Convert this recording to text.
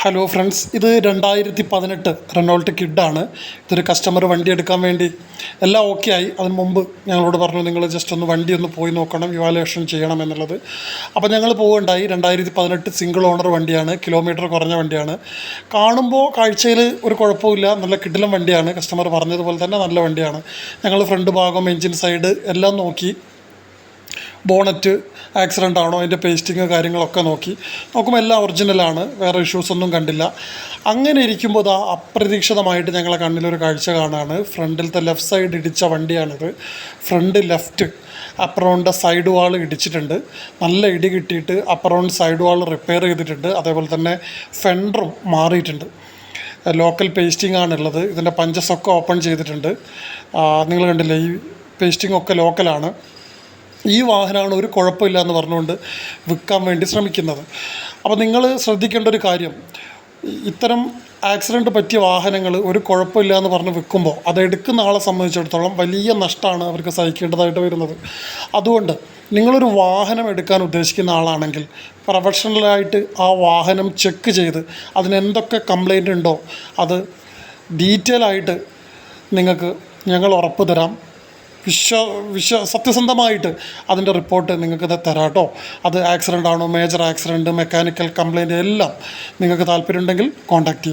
Hello friends, ഇത് 2018 Renault കിഡാണ്. ഇതൊരു customer വണ്ടി എടുക്കാൻ വേണ്ടി എല്ലാം ഓക്കെ ആയി. അതിന് മുമ്പ് ഞങ്ങളോട് പറഞ്ഞു നിങ്ങൾ ജസ്റ്റ് ഒന്ന് വണ്ടി ഒന്ന് പോയി നോക്കണം, ഇവാലുവേഷൻ ചെയ്യണം എന്നുള്ളത്. അപ്പോൾ ഞങ്ങൾ പോവുകയുണ്ടായി. 2018 സിംഗിൾ ഓണർ വണ്ടിയാണ്, കിലോമീറ്റർ കുറഞ്ഞ വണ്ടിയാണ്. കാണുമ്പോൾ കാഴ്ചയിൽ ഒരു കുഴപ്പമില്ല, നല്ല കിടിലം വണ്ടിയാണ്. കസ്റ്റമർ പറഞ്ഞതുപോലെ തന്നെ നല്ല വണ്ടിയാണ്. ഞങ്ങൾ ഫ്രണ്ട് ഭാഗം, എൻജിൻ സൈഡ് എല്ലാം നോക്കി. ബോണറ്റ് ആക്സിഡൻ്റ് ആണോ, അതിൻ്റെ പേസ്റ്റിങ് കാര്യങ്ങളൊക്കെ നോക്കുമ്പോൾ എല്ലാം ഒറിജിനലാണ്, വേറെ ഇഷ്യൂസൊന്നും കണ്ടില്ല. അങ്ങനെ ഇരിക്കുമ്പോൾ അപ്രതീക്ഷിതമായിട്ട് ഞങ്ങളെ കണ്ണിലൊരു കാഴ്ച കാണാണ്. ഫ്രണ്ടിലത്തെ ലെഫ്റ്റ് സൈഡ് ഇടിച്ച വണ്ടിയാണിത്. ഫ്രണ്ട് ലെഫ്റ്റ് അപ്പറൗണ്ട് സൈഡ് വാൾ ഇടിച്ചിട്ടുണ്ട്. നല്ല ഇടി കിട്ടിയിട്ട് അപ്പറൗണ്ട് സൈഡ് വാൾ റിപ്പയർ ചെയ്തിട്ടുണ്ട്. അതേപോലെ തന്നെ ഫെൻഡറും മാറിയിട്ടുണ്ട്. ലോക്കൽ പേസ്റ്റിംഗ് ആണുള്ളത്. ഇതിൻ്റെ പഞ്ചസൊക്കെ ഓപ്പൺ ചെയ്തിട്ടുണ്ട്. നിങ്ങൾ കണ്ടില്ലേ, ഈ പേസ്റ്റിംഗ് ഒക്കെ ലോക്കലാണ്. ഈ വാഹനമാണ് ഒരു കുഴപ്പമില്ല എന്ന് പറഞ്ഞുകൊണ്ട് വിൽക്കാൻ വേണ്ടി ശ്രമിക്കുന്നത്. അപ്പോൾ നിങ്ങൾ ശ്രദ്ധിക്കേണ്ട ഒരു കാര്യം, ഇത്തരം ആക്സിഡൻറ്റ് പറ്റിയ വാഹനങ്ങൾ ഒരു കുഴപ്പമില്ല എന്ന് പറഞ്ഞ് വിൽക്കുമ്പോൾ അതെടുക്കുന്ന ആളെ സംബന്ധിച്ചിടത്തോളം വലിയ നഷ്ടമാണ് അവർക്ക് സഹിക്കേണ്ടതായിട്ട് വരുന്നത്. അതുകൊണ്ട് നിങ്ങളൊരു വാഹനം എടുക്കാൻ ഉദ്ദേശിക്കുന്ന ആളാണെങ്കിൽ പ്രൊഫഷണലായിട്ട് ആ വാഹനം ചെക്ക് ചെയ്ത് അതിനെന്തൊക്കെ കംപ്ലൈൻ്റ് ഉണ്ടോ അത് ഡീറ്റെയിൽ ആയിട്ട് നിങ്ങൾക്ക് ഞങ്ങൾ ഉറപ്പ് തരാം. സത്യസന്ധമായിട്ട് അതിൻ്റെ റിപ്പോർട്ട് നിങ്ങൾക്ക് തരാം കേട്ടോ. അത് ആക്സിഡൻ്റ് ആണോ, മേജർ ആക്സിഡൻറ്റ്, മെക്കാനിക്കൽ കംപ്ലൈൻറ്റ് എല്ലാം നിങ്ങൾക്ക് താല്പര്യമുണ്ടെങ്കിൽ കോൺടാക്റ്റ് ചെയ്യാം.